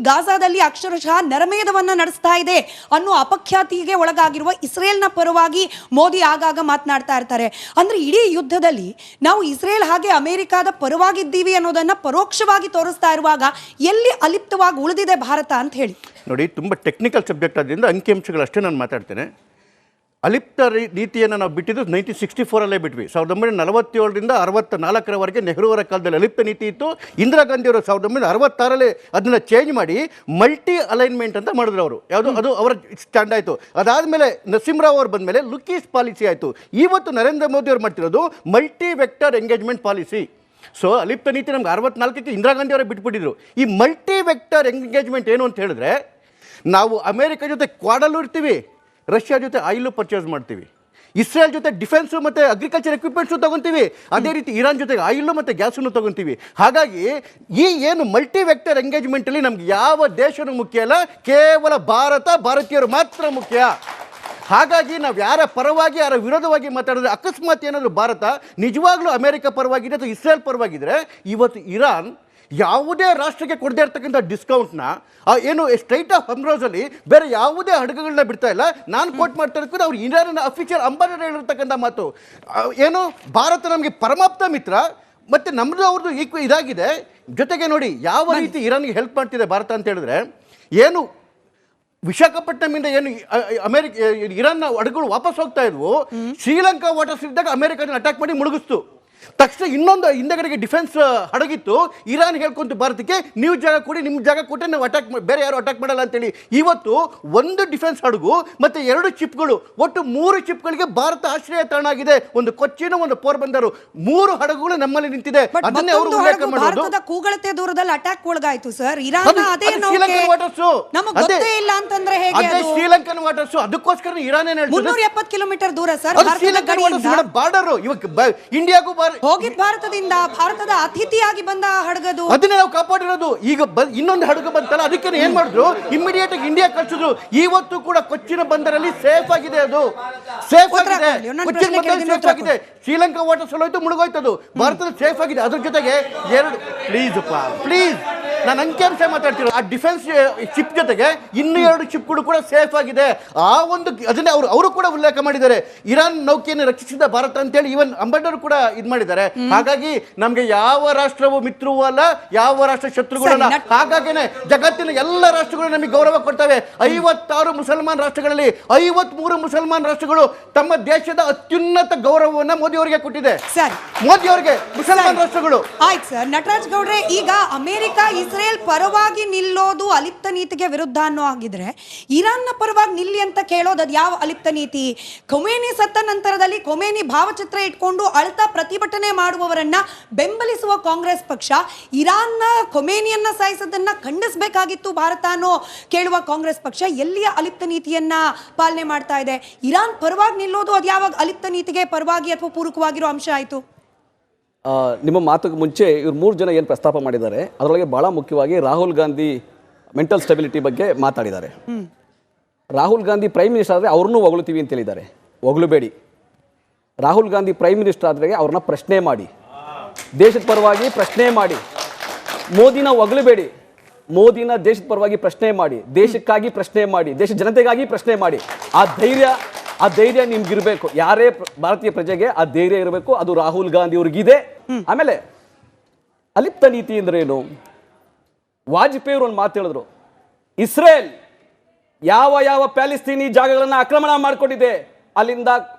ಗಾಜಾದಲ್ಲಿ ಅಕ್ಷರಶಃ ನರಮೇಧವನ್ನ ನಡೆಸ್ತಾ ಇದೆ ಅನ್ನೋ ಅಪಖ್ಯಾತಿಗೆ ಒಳಗಾಗಿರುವ ಇಸ್ರೇಲ್ನ ಪರವಾಗಿ ಮೋದಿ ಆಗಾಗ ಮಾತನಾಡ್ತಾ ಇರ್ತಾರೆ. ಅಂದ್ರೆ ಇಡೀ ಯುದ್ಧದಲ್ಲಿ ನಾವು ಇಸ್ರೇಲ್ ಹಾಗೆ ಅಮೆರಿಕಾದ ಪರವಾಗಿದ್ದೀವಿ ಅನ್ನೋದನ್ನ ಪರೋಕ್ಷವಾಗಿ ತೋರಿಸ್ತಾ ಇರುವಾಗ ಎಲ್ಲಿ ಅಲಿಪ್ತವಾಗಿ ಉಳಿದಿದೆ ಭಾರತ ಅಂತ ಹೇಳಿ. ನೋಡಿ, ತುಂಬ ಟೆಕ್ನಿಕಲ್ ಸಬ್ಜೆಕ್ಟ್ ಆದ್ದರಿಂದ ಅಂಕಿಅಂಶಗಳಷ್ಟೇ ನಾನು ಮಾತಾಡ್ತೇನೆ. ಅಲಿಪ್ತ ನೀತಿಯನ್ನು ನಾವು ಬಿಟ್ಟಿದ್ದು 1964 ಬಿಟ್ವಿ. 1947ರಿಂದ 64ರವರೆಗೆ ನೆಹರೂವರ ಕಾಲದಲ್ಲಿ ಅಲಿಪ್ತ ನೀತಿ ಇತ್ತು. ಇಂದಿರಾ ಗಾಂಧಿಯವರು 1966 ಅದನ್ನು ಚೇಂಜ್ ಮಾಡಿ ಮಲ್ಟಿ ಅಲೈನ್ಮೆಂಟ್ ಅಂತ ಮಾಡಿದ್ರು ಅವರು. ಯಾವುದು ಅದು ಅವರ ಸ್ಟ್ಯಾಂಡ್ ಆಯಿತು. ಅದಾದಮೇಲೆ ನರಸಿಂಹರಾವ್ ಅವರು ಬಂದಮೇಲೆ ಲುಕೀಸ್ ಪಾಲಿಸಿ ಆಯಿತು. ಇವತ್ತು ನರೇಂದ್ರ ಮೋದಿ ಅವರು ಮಾಡ್ತಿರೋದು multi vector engagement policy. So ಅಲಿಪ್ತ ನೀತಿ ನಮ್ಗೆ 64ಕ್ಕೆ ಇಂದಿರಾ ಗಾಂಧಿ ಅವರೇ ಬಿಟ್ಬಿಟ್ಟಿದ್ರು. ಈ ಮಲ್ಟಿ ವೆಕ್ಟರ್ ಎಂಗೇಜ್ಮೆಂಟ್ ಏನು ಅಂತ ಹೇಳಿದ್ರೆ, ನಾವು ಅಮೇರಿಕ ಜೊತೆ ಕ್ವಾಡಲ್ಲೂ ಇರ್ತೀವಿ, ರಷ್ಯಾ ಜೊತೆ ಆಯಿಲು ಪರ್ಚೇಸ್ ಮಾಡ್ತೀವಿ, ಇಸ್ರೇಲ್ ಜೊತೆ ಡಿಫೆನ್ಸು ಮತ್ತು ಅಗ್ರಿಕಲ್ಚರ್ ಎಕ್ವಿಪ್ಮೆಂಟ್ಸು ತೊಗೊತೀವಿ, ಅದೇ ರೀತಿ ಇರಾನ್ ಜೊತೆಗೆ ಆಯಿಲು ಮತ್ತು ಗ್ಯಾಸನ್ನು ತೊಗೊತೀವಿ. ಹಾಗಾಗಿ ಈ ಏನು ಮಲ್ಟಿ ವೆಕ್ಟರ್ ಎಂಗೇಜ್ಮೆಂಟಲ್ಲಿ ನಮ್ಗೆ ಯಾವ ದೇಶನೂ ಮುಖ್ಯ ಅಲ್ಲ, ಕೇವಲ ಭಾರತೀಯರು ಮಾತ್ರ ಮುಖ್ಯ. ಹಾಗಾಗಿ ನಾವು ಯಾರ ಪರವಾಗಿ ಯಾರ ವಿರೋಧವಾಗಿ ಮಾತಾಡಿದ್ರೆ, ಅಕಸ್ಮಾತ್ ಏನಾದರೂ ಭಾರತ ನಿಜವಾಗ್ಲೂ ಅಮೆರಿಕ ಪರವಾಗಿದೆ ಅಥವಾ ಇಸ್ರೇಲ್ ಪರವಾಗಿದ್ದರೆ, ಇವತ್ತು ಇರಾನ್ ಯಾವುದೇ ರಾಷ್ಟ್ರಕ್ಕೆ ಕೊಡದೇ ಇರ್ತಕ್ಕಂಥ ಡಿಸ್ಕೌಂಟ್ನ ಏನು ಸ್ಟ್ರೈಟ್ ಆಫ್ ಹಮ್ರೋಸಲ್ಲಿ ಬೇರೆ ಯಾವುದೇ ಹಡಗುಗಳನ್ನ ಬಿಡ್ತಾ ಇಲ್ಲ. ನಾನು ಕೋಟ್ ಮಾಡ್ತಾ ಇರೋದು ಅವ್ರು ಇರಾನ್ನ ಅಫಿಷಿಯಲ್ ಅಂಬಾಸಿಡರ್ ಹೇಳಿರ್ತಕ್ಕಂಥ ಮಾತು. ಏನು ಭಾರತ ನಮಗೆ ಪರಮಾಪ್ತ ಮಿತ್ರ ಮತ್ತು ನಮ್ಮದು ಅವ್ರದ್ದು ಇದಾಗಿದೆ. ಜೊತೆಗೆ ನೋಡಿ ಯಾವ ರೀತಿ ಇರಾನ್ಗೆ ಹೆಲ್ಪ್ ಮಾಡ್ತಿದೆ ಭಾರತ ಅಂತ ಹೇಳಿದ್ರೆ, ಏನು ವಿಶಾಖಪಟ್ಟಣಮಿಂದ ಏನು ಇರಾನ್ನ ಹಡಗುಗಳು ವಾಪಸ್ ಹೋಗ್ತಾ ಇದ್ವು, ಶ್ರೀಲಂಕಾ ವಾಟರ್ಸ್ ಇದ್ದಾಗ ಅಮೆರಿಕನ ಅಟ್ಯಾಕ್ ಮಾಡಿ ಮುಳುಗಿಸ್ತು. ತಕ್ಷಣ ಇನ್ನೊಂದು ಹಿಂದಗಡೆಗೆ ಡಿಫೆನ್ಸ್ ಹಡಗಿತ್ತು. ಇರಾನ್ ಹೇಳ್ಕೊಂತು ಭಾರತಕ್ಕೆ, ನೀವು ಜಾಗ ಕೊಡಿ, ನಿಮ್ಮ ಜಾಗ ಕೊಟ್ಟರೆ ನಾವು ಬೇರೆ ಯಾರು ಅಟ್ಯಾಕ್ ಮಾಡಲ್ಲ ಅಂತೇಳಿ. ಇವತ್ತು ಒಂದು ಡಿಫೆನ್ಸ್ ಹಡಗು ಮತ್ತು 2 ಚಿಪ್ಗಳು, ಒಟ್ಟು 3 ಚಿಪ್ಗಳಿಗೆ ಭಾರತ ಆಶ್ರಯ ತಾಣ ಆಗಿದೆ. ಒಂದು ಕೊಚ್ಚಿನ, ಒಂದು ಪೋರ್ಬಂದರು, 3 ಹಡಗುಗಳು ನಮ್ಮಲ್ಲಿ ನಿಂತಿದೆ. ಅದನ್ನೇ ಅವರು ಉಲ್ಲೇಖ ಮಾಡೋದು. ಕೂಗಳತೆ ದೂರದಲ್ಲಿ ಅಟ್ಯಾಕ್ ಒಳಗಾಯ್ತು ಸರ್. ಇರಾನ್ ಶ್ರೀಲಂಕನ್ ವಾಟರ್ಸು, ಅದೇ ಶ್ರೀಲಂಕನ್ ವಾಟರ್ಸು. ಅದಕ್ಕೋಸ್ಕರ ಇರಾನ್ ಏನ್ ಹೇಳ್ತಾರೆ, 370 ಕಿಲೋಮೀಟರ್ ದೂರ ಸರ್ ಬಾರ್ಡರ್. ಇವಾಗ ಇಂಡಿಯಾಗೂ ಹೋಗಿದ್ ಭಾರತದಿಂದ, ಭಾರತದ ಅತಿಥಿಯಾಗಿ ಬಂದ ಹಡಗದು, ಅದನ್ನೇ ನಾವು ಕಾಪಾಡಿರೋದು. ಈಗ ಇನ್ನೊಂದು ಹಡಗು ಬಂತಲ್ಲ, ಅದಕ್ಕೆ ಏನ್ ಮಾಡಿದ್ರು, ಇಮಿಡಿಯೇಟ್ ಆಗಿ ಇಂಡಿಯಾ ಕಳಿಸಿದ್ರು. ಇವತ್ತು ಕೂಡ ಕೊಚ್ಚಿನ ಬಂದರಲ್ಲಿ ಸೇಫ್ ಆಗಿದೆ, ಅದು ಸೇಫ್ ಆಗಿದೆ. ಕೊಚ್ಚಿನ ಬಂದಲ್ಲಿ ಸೇಫ್ ಆಗಿದೆ. ಶ್ರೀಲಂಕಾ ವಾಟರ್ ಹೋಯ್ತು, ಮುಳುಗೋಯ್ತು, ಅದು ಭಾರತದ ಸೇಫ್ ಆಗಿದೆ. ಅದ್ರ ಜೊತೆಗೆ ಪ್ಲೀಸ್ ನಾನು ಅಂಕಿಅಂಶ ಮಾತಾಡ್ತಿರೋ, ಆ ಡಿಫೆನ್ಸ್ ಚಿಪ್ ಜೊತೆಗೆ ಇನ್ನೂ 2 ಚಿಪ್ಗಳು ಕೂಡ ಸೇಫ್ ಆಗಿದೆ. ಆ ಒಂದು ಅದನ್ನೇ ಅವರು ಕೂಡ ಉಲ್ಲೇಖ ಮಾಡಿದ್ದಾರೆ. ಇರಾನ್ ನೌಕೆಯನ್ನು ರಕ್ಷಿಸಿದ ಭಾರತ ಅಂತೇಳಿ ಈವನ್ ಅಂಬಾಸಿಡರ್ ಕೂಡ ಇದು ಮಾಡಿದ್ದಾರೆ. ಹಾಗಾಗಿ ನಮ್ಗೆ ಯಾವ ರಾಷ್ಟ್ರವೂ ಮಿತ್ರವೂ ಅಲ್ಲ, ಯಾವ ರಾಷ್ಟ್ರ ಶತ್ರುಗಳಲ್ಲ. ಹಾಗಾಗಿನೇ ಜಗತ್ತಿನ ಎಲ್ಲ ರಾಷ್ಟ್ರಗಳು ನಮಗೆ ಗೌರವ ಕೊಡ್ತವೆ. 56 ಮುಸಲ್ಮಾನ್ ರಾಷ್ಟ್ರಗಳಲ್ಲಿ 53 ಮುಸಲ್ಮಾನ್ ರಾಷ್ಟ್ರಗಳು ತಮ್ಮ ದೇಶದ ಅತ್ಯುನ್ನತ ಗೌರವವನ್ನು ಮೋದಿ ಅವರಿಗೆ ಕೊಟ್ಟಿದೆ. ಮೋದಿ ಅವರಿಗೆ ಮುಸಲ್ಮಾನ್ ರಾಷ್ಟ್ರಗಳು. ಆಯ್ತು ಸರ್. ನಟರಾಜ್ ಗೌಡ್ರೆ, ಈಗ ಅಮೆರಿಕ ಇಸ್ರೇಲ್ ಪರವಾಗಿ ನಿಲ್ಲೋದು ಅಲಿಪ್ತ ನೀತಿಗೆ ವಿರುದ್ಧ ಅನ್ನೋ ಆಗಿದ್ರೆ, ಇರಾನ್ನ ಪರವಾಗಿ ನಿಲ್ಲಿ ಅಂತ ಕೇಳೋದು ಅದು ಯಾವ ಅಲಿಪ್ತ ನೀತಿ? ಖೊಮೇನಿ ಸತ್ತ ನಂತರದಲ್ಲಿ ಖೊಮೇನಿ ಭಾವಚಿತ್ರ ಇಟ್ಕೊಂಡು ಅಳ್ತಾ ಪ್ರತಿಭಟನೆ ಮಾಡುವವರನ್ನ ಬೆಂಬಲಿಸುವ ಕಾಂಗ್ರೆಸ್ ಪಕ್ಷ ಇರಾನ್ನ ಖೊಮೇನಿಯನ್ನ ಸಾಯಿಸೋದನ್ನ ಖಂಡಿಸಬೇಕಾಗಿತ್ತು ಭಾರತ ಅನ್ನೋ ಕೇಳುವ ಕಾಂಗ್ರೆಸ್ ಪಕ್ಷ ಎಲ್ಲಿಯ ಅಲಿಪ್ತ ನೀತಿಯನ್ನ ಪಾಲನೆ ಮಾಡ್ತಾ ಇದೆ? ಇರಾನ್ ಪರವಾಗಿ ನಿಲ್ಲೋದು ಅದು ಯಾವಾಗ ಅಲಿಪ್ತ ನೀತಿಗೆ ಪರವಾಗಿ ಅಥವಾ ಪೂರಕವಾಗಿರೋ ಅಂಶ ಆಯಿತು? ನಿಮ್ಮ ಮಾತುಗೆ ಮುಂಚೆ ಇವ್ರು 3 ಜನ ಏನು ಪ್ರಸ್ತಾಪ ಮಾಡಿದ್ದಾರೆ, ಅದರೊಳಗೆ ಬಹಳ ಮುಖ್ಯವಾಗಿ ರಾಹುಲ್ ಗಾಂಧಿ ಮೆಂಟಲ್ ಸ್ಟೆಬಿಲಿಟಿ ಬಗ್ಗೆ ಮಾತಾಡಿದ್ದಾರೆ. ರಾಹುಲ್ ಗಾಂಧಿ ಪ್ರೈಮ್ ಮಿನಿಸ್ಟರ್ ಆದರೆ ಅವ್ರನ್ನೂ ಹೊಗಳ್ತೀವಿ ಅಂತ ಹೇಳಿದ್ದಾರೆ. ಹೊಗಳಬೇಡಿ. ರಾಹುಲ್ ಗಾಂಧಿ ಪ್ರೈಮ್ ಮಿನಿಸ್ಟರ್ ಆದರೆ ಅವ್ರನ್ನ ಪ್ರಶ್ನೆ ಮಾಡಿ, ದೇಶದ ಪರವಾಗಿ ಪ್ರಶ್ನೆ ಮಾಡಿ. ಮೋದಿನ ಹೊಗಳಬೇಡಿ. ಮೋದಿನ ದೇಶದ ಪರವಾಗಿ ಪ್ರಶ್ನೆ ಮಾಡಿ, ದೇಶಕ್ಕಾಗಿ ಪ್ರಶ್ನೆ ಮಾಡಿ, ದೇಶ ಜನತೆಗಾಗಿ ಪ್ರಶ್ನೆ ಮಾಡಿ. ಆ ಧೈರ್ಯ ನಿಮ್ಗಿರ್ಬೇಕು. ಯಾರೇ ಭಾರತೀಯ ಪ್ರಜೆಗೆ ಆ ಧೈರ್ಯ ಇರಬೇಕು. ಅದು ರಾಹುಲ್ ಗಾಂಧಿ ಅವ್ರಿಗಿದೆ. ಆಮೇಲೆ ಅಲಿಪ್ತ ನೀತಿ ಅಂದ್ರೆ ಏನು? ವಾಜಪೇಯಿ ಅವರು ಒಂದು ಮಾತು ಹೇಳಿದ್ರು, ಇಸ್ರೇಲ್ ಯಾವ ಪ್ಯಾಲೆಸ್ತೀನಿ ಜಾಗಗಳನ್ನ ಆಕ್ರಮಣ ಮಾಡಿಕೊಂಡಿದೆ ಅಲ್ಲಿಂದ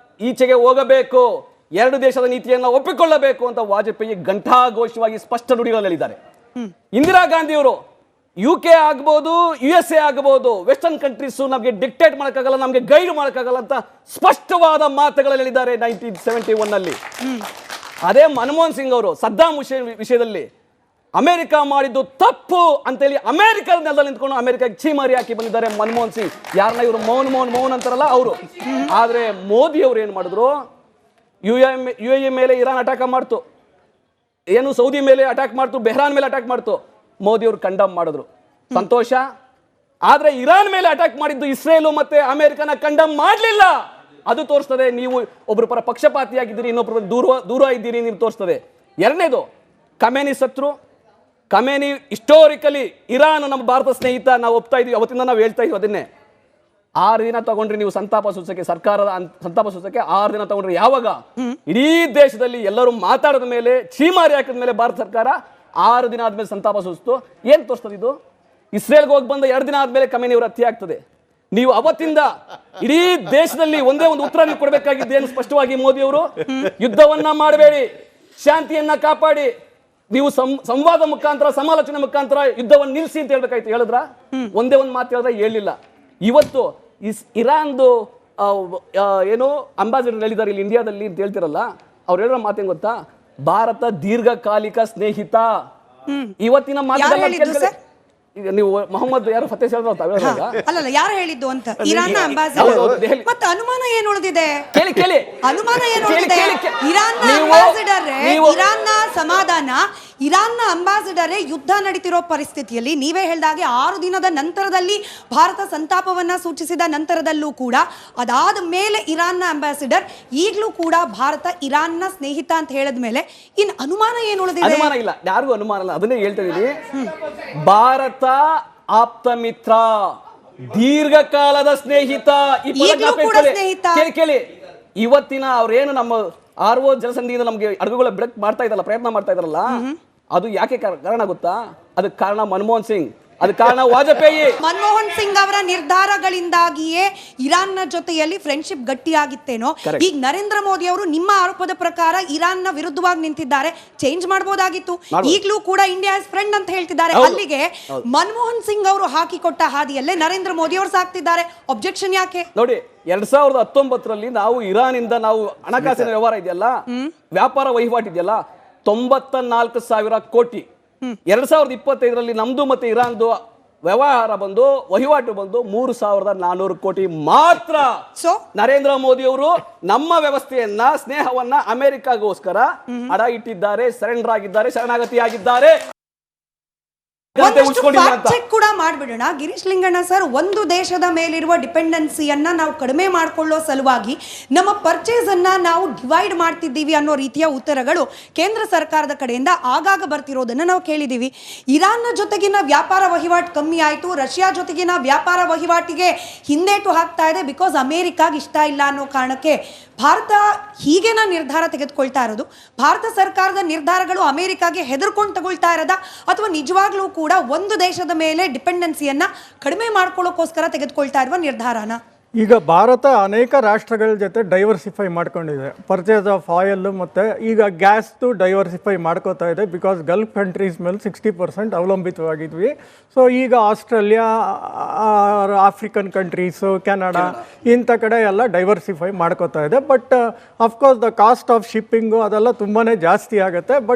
ಈಚೆಗೆ ಹೋಗಬೇಕು, 2 ದೇಶದ ನೀತಿಯನ್ನು ಒಪ್ಪಿಕೊಳ್ಳಬೇಕು ಅಂತ ವಾಜಪೇಯಿ ಘಂಟಾಘೋಷವಾಗಿ ಸ್ಪಷ್ಟ ನುಡಿಗಳಲ್ಲಿ ಹೇಳಿದ್ದಾರೆ. ಇಂದಿರಾ ಗಾಂಧಿ ಅವರು UK ಆಗ್ಬೋದು, USA ಆಗ್ಬೋದು, ವೆಸ್ಟರ್ನ್ ಕಂಟ್ರೀಸ್ ನಮಗೆ ಡಿಕ್ಟೇಟ್ ಮಾಡೋಕ್ಕಾಗಲ್ಲ, ನಮಗೆ ಗೈಡ್ ಮಾಡೋಕ್ಕಾಗಲ್ಲ ಅಂತ ಸ್ಪಷ್ಟವಾದ ಮಾತುಗಳಲ್ಲಿ ಹೇಳಿದ್ದಾರೆ 1971ನಲ್ಲಿ. ಅದೇ ಮನಮೋಹನ್ ಸಿಂಗ್ ಅವರು ಸದ್ದಾಂ ವಿಷಯದಲ್ಲಿ ಅಮೆರಿಕ ಮಾಡಿದ್ದು ತಪ್ಪು ಅಂತೇಳಿ ಅಮೆರಿಕದ ನೆಲದಲ್ಲಿ ನಿಂತ್ಕೊಂಡು ಅಮೆರಿಕಕ್ಕೆ ಚೀಮಾರಿ ಹಾಕಿ ಬಂದಿದ್ದಾರೆ ಮನಮೋಹನ್ ಸಿಂಗ್. ಯಾರನ್ನ ಇವರು ಮೌನ್ ಅಂತಾರಲ್ಲ ಅವರು. ಆದ್ರೆ ಮೋದಿ ಅವರು ಏನ್ ಮಾಡಿದ್ರು, UAE ಮೇಲೆ ಇರಾನ್ ಅಟ್ಯಾಕ್ ಮಾಡ್ತು, ಏನು ಸೌದಿ ಮೇಲೆ ಅಟ್ಯಾಕ್ ಮಾಡ್ತು, ಬೆಹ್ರಾನ್ ಮೇಲೆ ಅಟ್ಯಾಕ್ ಮಾಡ್ತು. ಮೋದಿ ಅವರು ಕಂಡಮ್ ಮಾಡಿದ್ರು, ಸಂತೋಷ. ಆದ್ರೆ ಇರಾನ್ ಮೇಲೆ ಅಟ್ಯಾಕ್ ಮಾಡಿದ್ದು ಇಸ್ರೇಲ್ ಮತ್ತೆ ಅಮೆರಿಕನ ಕಂಡಮ್ ಮಾಡಲಿಲ್ಲ. ಅದು ತೋರಿಸ್ತದೆ ನೀವು ಒಬ್ಬರ ಪರ ಪಕ್ಷಪಾತಿಯಾಗಿದ್ದೀರಿ, ಇನ್ನೊಬ್ಬರ ದೂರ ಇದ್ದೀರಿ ನೀವು ತೋರಿಸ್ತದೆ. ಎರಡನೇದು, ಖಮೇನಿ ಸತ್ರು, ಖಮೇನಿ ಹಿಸ್ಟೋರಿಕಲಿ ಇರಾನ್ ನಮ್ಮ ಭಾರತ ಸ್ನೇಹಿತ, ನಾವು ಒಪ್ತಾ ಇದೀವಿ, ಅವತ್ತಿಂದ ನಾವು ಹೇಳ್ತಾ ಇದೀವಿ ಅದನ್ನೇ. 6 ದಿನ ತಗೊಂಡ್ರಿ ನೀವು ಸಂತಾಪ ಸೂಚಕ್ಕೆ, ಸರ್ಕಾರದ ಸಂತಾಪ ಸೂಚಕ್ಕೆ 6 ದಿನ ತಗೊಂಡ್ರಿ. ಯಾವಾಗ ಇಡೀ ದೇಶದಲ್ಲಿ ಎಲ್ಲರೂ ಮಾತಾಡಿದ ಮೇಲೆ, ಚೀಮಾರಿ ಹಾಕಿದ ಮೇಲೆ ಭಾರತ ಸರ್ಕಾರ 6 ದಿನ ಆದ್ಮೇಲೆ ಸಂತಾಪ ಸೂಚಿಸ್ತು. ಏನ್ ತೋರಿಸ್ತದೆ ಇದು? ಇಸ್ರೇಲ್ಗೆ ಹೋಗಿ ಬಂದ 2 ದಿನ ಆದ್ಮೇಲೆ ಖಮೇನಿ ಅವರ ಹತ್ಯೆ ಆಗ್ತದೆ. ನೀವು ಅವತ್ತಿಂದ ಇಡೀ ದೇಶದಲ್ಲಿ ಒಂದೇ ಒಂದು ಉತ್ತರ ನೀವು ಕೊಡಬೇಕಾಗಿದ್ದೇನು ಸ್ಪಷ್ಟವಾಗಿ ಮೋದಿ ಅವರು, ಯುದ್ಧವನ್ನ ಮಾಡಬೇಡಿ, ಶಾಂತಿಯನ್ನ ಕಾಪಾಡಿ, ನೀವು ಸಂವಾದ ಮುಖಾಂತರ, ಸಮಾಲೋಚನೆ ಮುಖಾಂತರ ಯುದ್ಧವನ್ನು ನಿಲ್ಲಿಸಿ ಅಂತ ಹೇಳ್ಬೇಕಾಯ್ತು. ಹೇಳಿದ್ರ? ಒಂದೇ ಒಂದು ಮಾತು ಹೇಳಿದ್ರೆ ಹೇಳಿಲ್ಲ. ಇವತ್ತು ಇರಾನ್ದು ಏನು ಅಂಬಾಸಿಡರ್ ಹೇಳಿದ್ದಾರೆ ಇಲ್ಲಿ ಇಂಡಿಯಾದಲ್ಲಿ ಅಂತ ಹೇಳ್ತಿರಲ್ಲ, ಅವ್ರು ಹೇಳಿರೋ ಮಾತೇನು ಗೊತ್ತಾ? ಭಾರತ ದೀರ್ಘಕಾಲಿಕ ಸ್ನೇಹಿತ. ಇವತ್ತಿನ ಮಾತು ಈಗ ನೀವು ಮೊಹಮ್ಮದ್ ಯಾರು ಫತೇಹ್ ಅಲ್ಲಲ್ಲ, ಯಾರು ಹೇಳಿದ್ದು ಅಂತ ಇರಾನ್ನ ಅಂಬಾಸಿಡರ್. ಮತ್ತೆ ಅನುಮಾನ ಏನು ಉಳಿದಿದೆ? ಕೇಳಿ ಅನುಮಾನ ಏನು ಉಳಿದಿದೆ? ಇರಾನ್ನ ಅಂಬಾಸಿಡರ್, ಇರಾನ್ನ ಸಮಾಧಾನ, ಇರಾನ್ನ ಅಂಬಾಸಿಡರೇ ಯುದ್ಧ ನಡೀತಿರೋ ಪರಿಸ್ಥಿತಿಯಲ್ಲಿ ನೀವೇ ಹೇಳಿದಾಗೆ 6 ದಿನದ ನಂತರದಲ್ಲಿ ಭಾರತ ಸಂತಾಪವನ್ನ ಸೂಚಿಸಿದ ನಂತರದಲ್ಲೂ ಕೂಡ, ಅದಾದ ಮೇಲೆ ಇರಾನ್ನ ಅಂಬಾಸಿಡರ್ ಈಗಲೂ ಕೂಡ ಭಾರತ ಇರಾನ್ನ ಸ್ನೇಹಿತ ಅಂತ ಹೇಳಿದ ಮೇಲೆ ಇನ್ ಅನುಮಾನ ಏನು ಉಳಿದಿದೆ? ಅನುಮಾನ ಇಲ್ಲ, ಯಾರಿಗೂ ಅನುಮಾನ ಇಲ್ಲ. ಅದನ್ನೇ ಹೇಳ್ತಾ ಇದೀನಿ. ಭಾರತ ಆಪ್ತ ಮಿತ್ರ, ದೀರ್ಘಕಾಲದ ಸ್ನೇಹಿತ. ಕೇಳಿ, ಇವತ್ತಿನ ಅವ್ರೇನು ನಮ್ಮ RO ಜಲಸಂಧಿಯಿಂದ ನಮಗೆ ಅಡುಗೆಗಳ ಬೆಳಕು ಮಾಡ್ತಾ ಇದ್ದಲ್ಲ, ಪ್ರಯತ್ನ ಮಾಡ್ತಾ ಇದಾರಲ್ಲ, ಅದು ಯಾಕೆ ಕಾರಣ ಗೊತ್ತಾ? ಅದಕ್ಕೆ ಕಾರಣ ಮನಮೋಹನ್ ಸಿಂಗ್, ಅದಕ್ಕೆ ಕಾರಣ ವಾಜಪೇಯಿ. ಮನಮೋಹನ್ ಸಿಂಗ್ ಅವರ ನಿರ್ಧಾರಗಳಿಂದಾಗಿಯೇ ಇರಾನ್ನ ಜೊತೆಯಲ್ಲಿ ಫ್ರೆಂಡ್ಶಿಪ್ ಗಟ್ಟಿಯಾಗಿತ್ತೇನೋ. ಈಗ ನರೇಂದ್ರ ಮೋದಿ ಅವರು ನಿಮ್ಮ ಆರೋಪದ ಪ್ರಕಾರ ಇರಾನ್ನ ವಿರುದ್ಧವಾಗಿ ನಿಂತಿದ್ದಾರೆ, ಚೇಂಜ್ ಮಾಡಬಹುದಾಗಿತ್ತು. ಈಗಲೂ ಕೂಡ ಇಂಡಿಯಾ ಇಸ್ ಫ್ರೆಂಡ್ ಅಂತ ಹೇಳ್ತಿದ್ದಾರೆ. ಅಲ್ಲಿಗೆ ಮನಮೋಹನ್ ಸಿಂಗ್ ಅವರು ಹಾಕಿಕೊಟ್ಟ ಹಾದಿಯಲ್ಲೇ ನರೇಂದ್ರ ಮೋದಿ ಅವರು ಸಾಕ್ತಿದ್ದಾರೆ. ಅಬ್ಜೆಕ್ಷನ್ ಯಾಕೆ? ನೋಡಿ, 2019ರಲ್ಲಿ ನಾವು ಇರಾನ್ ಇಂದ ನಾವು ಹಣಕಾಸಿನ ವ್ಯವಹಾರ ಇದೆಯಲ್ಲ, ವ್ಯಾಪಾರ ವಹಿವಾಟು ಇದೆಯಲ್ಲ, 94,000 ಕೋಟಿ. 2025ರಲ್ಲಿ ನಮ್ದು ಮತ್ತೆ ಇರಾನ್ದು ವ್ಯವಹಾರ ಬಂದು, ವಹಿವಾಟು ಬಂದು 3,400 ಕೋಟಿ ಮಾತ್ರ. ನರೇಂದ್ರ ಮೋದಿ ಅವರು ನಮ್ಮ ವ್ಯವಸ್ಥೆಯನ್ನ, ಸ್ನೇಹವನ್ನ ಅಮೆರಿಕಾಗೋಸ್ಕರ ಅಡ ಇಟ್ಟಿದ್ದಾರೆ, ಸರೆಂಡರ್ ಆಗಿದ್ದಾರೆ, ಶರಣಾಗತಿಯಾಗಿದ್ದಾರೆ. ಚೆಕ್ ಕೂಡ ಮಾಡ್ಬಿಡೋಣ ಗಿರೀಶ್ ಲಿಂಗಣ್ಣ ಸರ್. ಒಂದು ದೇಶದ ಮೇಲಿರುವ ಡಿಪೆಂಡೆನ್ಸಿಯನ್ನ ನಾವು ಕಡಿಮೆ ಮಾಡಿಕೊಳ್ಳೋ ಸಲುವಾಗಿ ನಮ್ಮ ಪರ್ಚೇಸ್ ಅನ್ನ ನಾವು ಡಿವೈಡ್ ಮಾಡ್ತಿದ್ದೀವಿ ಅನ್ನೋ ರೀತಿಯ ಉತ್ತರಗಳು ಕೇಂದ್ರ ಸರ್ಕಾರದ ಕಡೆಯಿಂದ ಆಗಾಗ ಬರ್ತಿರೋದನ್ನ ನಾವು ಕೇಳಿದೀವಿ. ಇರಾನ್ನ ಜೊತೆಗಿನ ವ್ಯಾಪಾರ ವಹಿವಾಟು ಕಮ್ಮಿ ಆಯಿತು, ರಷ್ಯಾ ಜೊತೆಗಿನ ವ್ಯಾಪಾರ ವಹಿವಾಟಿಗೆ ಹಿಂದೇಟು ಹಾಕ್ತಾ ಇದೆ, ಬಿಕಾಸ್ ಅಮೆರಿಕಾಗೆ ಇಷ್ಟ ಇಲ್ಲ ಅನ್ನೋ ಕಾರಣಕ್ಕೆ ಭಾರತ ಹೀಗೇನ ನಿರ್ಧಾರ ತೆಗೆದುಕೊಳ್ತಾ ಇರೋದು? ಭಾರತ ಸರ್ಕಾರದ ನಿರ್ಧಾರಗಳು ಅಮೆರಿಕಾಗೆ ಹೆದರ್ಕೊಂಡು ತಗೊಳ್ತಾ ಇರೋದ, ಅಥವಾ ನಿಜವಾಗ್ಲೂ ಕೂಡ ಒಂದು ದೇಶದ ಮೇಲೆ ಡಿಪೆಂಡೆನ್ಸಿಯನ್ನ ಕಡಿಮೆ ಮಾಡ್ಕೊಳ್ಳೋಕೋಸ್ಕರ ತೆಗೆದುಕೊಳ್ತಾ ಇರುವ ನಿರ್ಧಾರನ? ಈಗ ಭಾರತ ಅನೇಕ ರಾಷ್ಟ್ರಗಳ ಜೊತೆ ಡೈವರ್ಸಿಫೈ ಮಾಡ್ಕೊಂಡಿದೆ. ಪರ್ಚೇಸ್ ಆಫ್ ಆಯಿಲ್ ಮತ್ತು ಈಗ ಗ್ಯಾಸ್ದು ಡೈವರ್ಸಿಫೈ ಮಾಡ್ಕೋತಾ ಇದೆ. ಬಿಕಾಸ್ ಗಲ್ಫ್ ಕಂಟ್ರೀಸ್ ಮೇಲೆ 60% ಅವಲಂಬಿತವಾಗಿದ್ವಿ. ಸೊ ಈಗ ಆಸ್ಟ್ರೇಲಿಯಾ, ಆಫ್ರಿಕನ್ ಕಂಟ್ರೀಸು, ಕೆನಡಾ ಇಂಥ ಕಡೆ ಎಲ್ಲ ಡೈವರ್ಸಿಫೈ ಮಾಡ್ಕೋತಾ ಇದೆ. But of course the cost of shipping ಅದೆಲ್ಲ ತುಂಬಾ ಜಾಸ್ತಿ ಆಗುತ್ತೆ. ಬಟ್